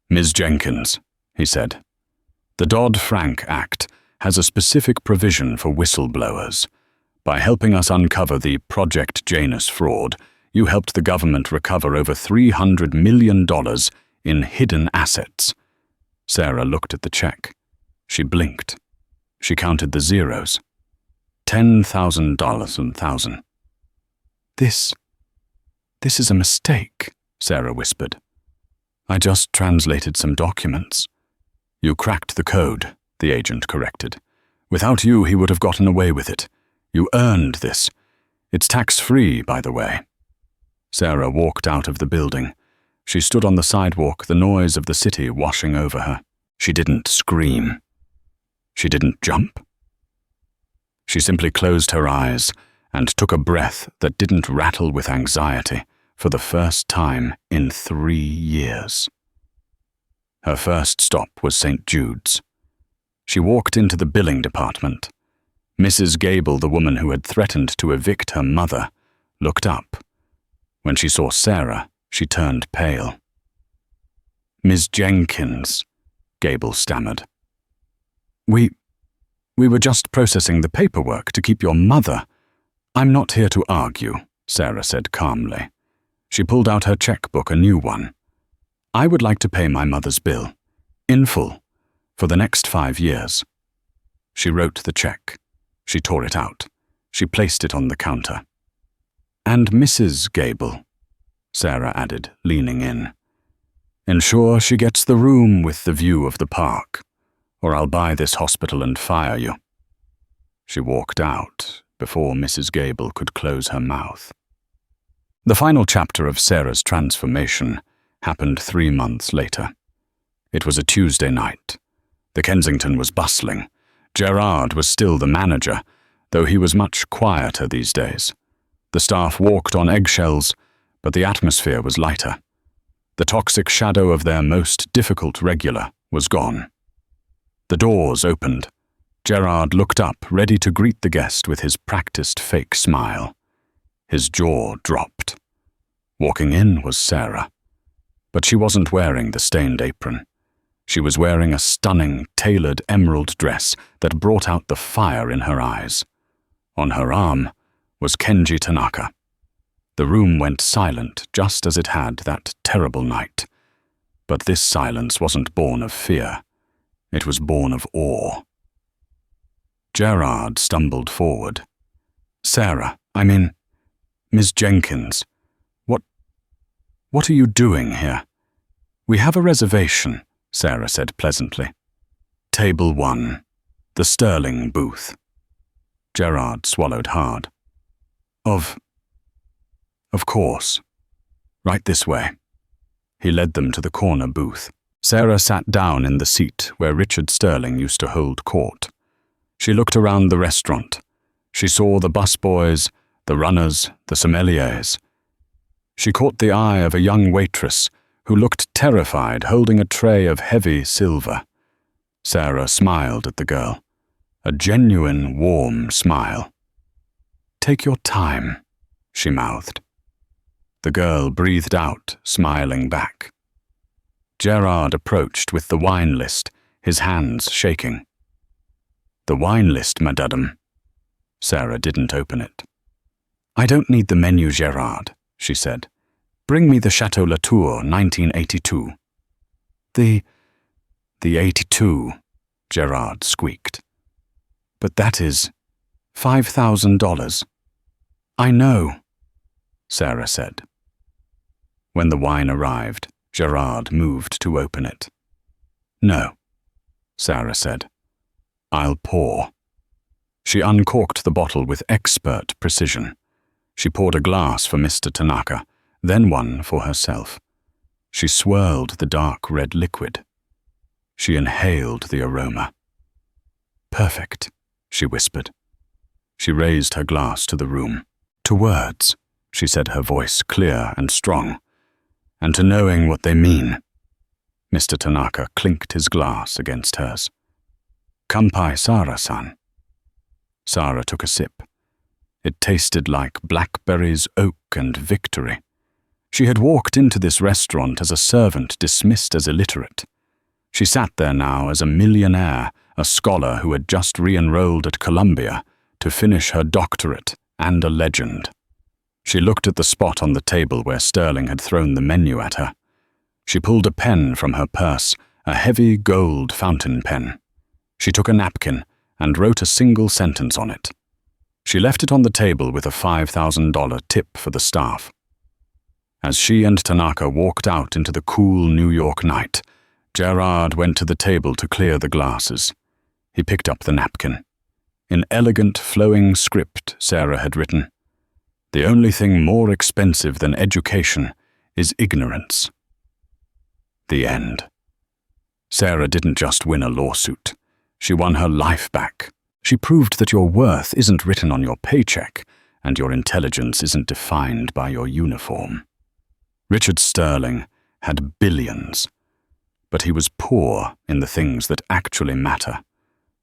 "Ms. Jenkins," he said, "the Dodd-Frank Act has a specific provision for whistleblowers. By helping us uncover the Project Janus fraud, you helped the government recover over $300 million in hidden assets." Sarah looked at the check. She blinked. She counted the zeros. $10,000 and $1,000. This is a mistake," Sarah whispered. "I just translated some documents." "You cracked the code," the agent corrected. "Without you, he would have gotten away with it. You earned this. It's tax-free, by the way." Sarah walked out of the building. She stood on the sidewalk, the noise of the city washing over her. She didn't scream. She didn't jump. She simply closed her eyes and took a breath that didn't rattle with anxiety for the first time in 3 years. Her first stop was St. Jude's. She walked into the billing department. Mrs. Gable, the woman who had threatened to evict her mother, looked up. When she saw Sarah, she turned pale. "Miss Jenkins," Gable stammered. We were just processing the paperwork to keep your mother." "I'm not here to argue," Sarah said calmly. She pulled out her checkbook, a new one. "I would like to pay my mother's bill, in full, for the next 5 years." She wrote the check. She tore it out. She placed it on the counter. "And Mrs. Gable," Sarah added, leaning in. "Ensure she gets the room with the view of the park, or I'll buy this hospital and fire you." She walked out before Mrs. Gable could close her mouth. The final chapter of Sarah's transformation happened 3 months later. It was a Tuesday night. The Kensington was bustling. Gerard was still the manager, though he was much quieter these days. The staff walked on eggshells, but the atmosphere was lighter. The toxic shadow of their most difficult regular was gone. The doors opened. Gerard looked up, ready to greet the guest with his practiced fake smile. His jaw dropped. Walking in was Sarah, but she wasn't wearing the stained apron. She was wearing a stunning, tailored emerald dress that brought out the fire in her eyes. On her arm was Kenji Tanaka. The room went silent just as it had that terrible night. But this silence wasn't born of fear. It was born of awe. Gerard stumbled forward. "Sarah, Miss Jenkins, what are you doing here?" "We have a reservation," Sarah said pleasantly. "Table 1, the Sterling booth." Gerard swallowed hard. Of course. Right this way." He led them to the corner booth. Sarah sat down in the seat where Richard Sterling used to hold court. She looked around the restaurant. She saw the busboys, the runners, the sommeliers. She caught the eye of a young waitress who looked terrified, holding a tray of heavy silver. Sarah smiled at the girl, a genuine, warm smile. "Take your time," she mouthed. The girl breathed out, smiling back. Gerard approached with the wine list, his hands shaking. "The wine list, madame." Sarah didn't open it. "I don't need the menu, Gerard," she said. "Bring me the Chateau Latour, 1982. The 82, Gerard squeaked. "But that is $5,000. "I know," Sarah said. When the wine arrived, Gerard moved to open it. "No," Sarah said. "I'll pour." She uncorked the bottle with expert precision. She poured a glass for Mr. Tanaka, then one for herself. She swirled the dark red liquid. She inhaled the aroma. "Perfect," she whispered. She raised her glass to the room. "To words," she said, her voice clear and strong, "and to knowing what they mean." Mr. Tanaka clinked his glass against hers. "Kanpai, Sarah-san." Sarah took a sip. It tasted like blackberries, oak, and victory. She had walked into this restaurant as a servant dismissed as illiterate. She sat there now as a millionaire, a scholar who had just re-enrolled at Columbia to finish her doctorate, and a legend. She looked at the spot on the table where Sterling had thrown the menu at her. She pulled a pen from her purse, a heavy gold fountain pen. She took a napkin and wrote a single sentence on it. She left it on the table with a $5,000 tip for the staff. As she and Tanaka walked out into the cool New York night, Gerard went to the table to clear the glasses. He picked up the napkin. In elegant, flowing script, Sarah had written, "The only thing more expensive than education is ignorance." The end. Sarah didn't just win a lawsuit. She won her life back. She proved that your worth isn't written on your paycheck, and your intelligence isn't defined by your uniform. Richard Sterling had billions, but he was poor in the things that actually matter: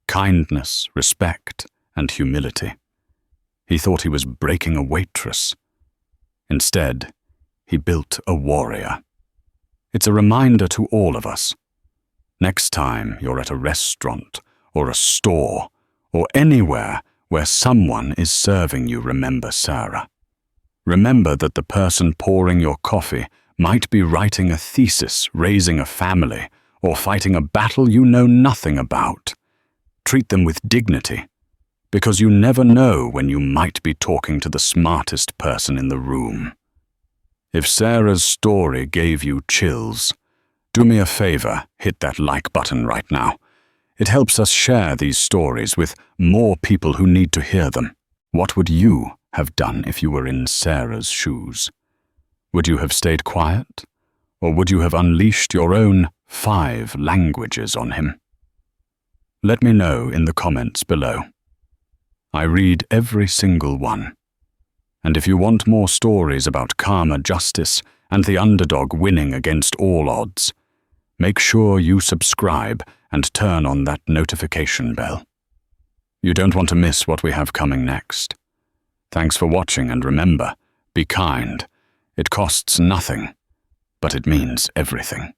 kindness, respect, and humility. He thought he was breaking a waitress. Instead, he built a warrior. It's a reminder to all of us. Next time you're at a restaurant or a store or anywhere where someone is serving you, remember Sarah. Remember that the person pouring your coffee might be writing a thesis, raising a family, or fighting a battle you know nothing about. Treat them with dignity, because you never know when you might be talking to the smartest person in the room. If Sarah's story gave you chills, do me a favor, hit that like button right now. It helps us share these stories with more people who need to hear them. What would you have done if you were in Sarah's shoes? Would you have stayed quiet? Or would you have unleashed your own 5 languages on him? Let me know in the comments below. I read every single one. And if you want more stories about karma, justice, and the underdog winning against all odds, make sure you subscribe and turn on that notification bell. You don't want to miss what we have coming next. Thanks for watching, and remember, be kind. It costs nothing, but it means everything.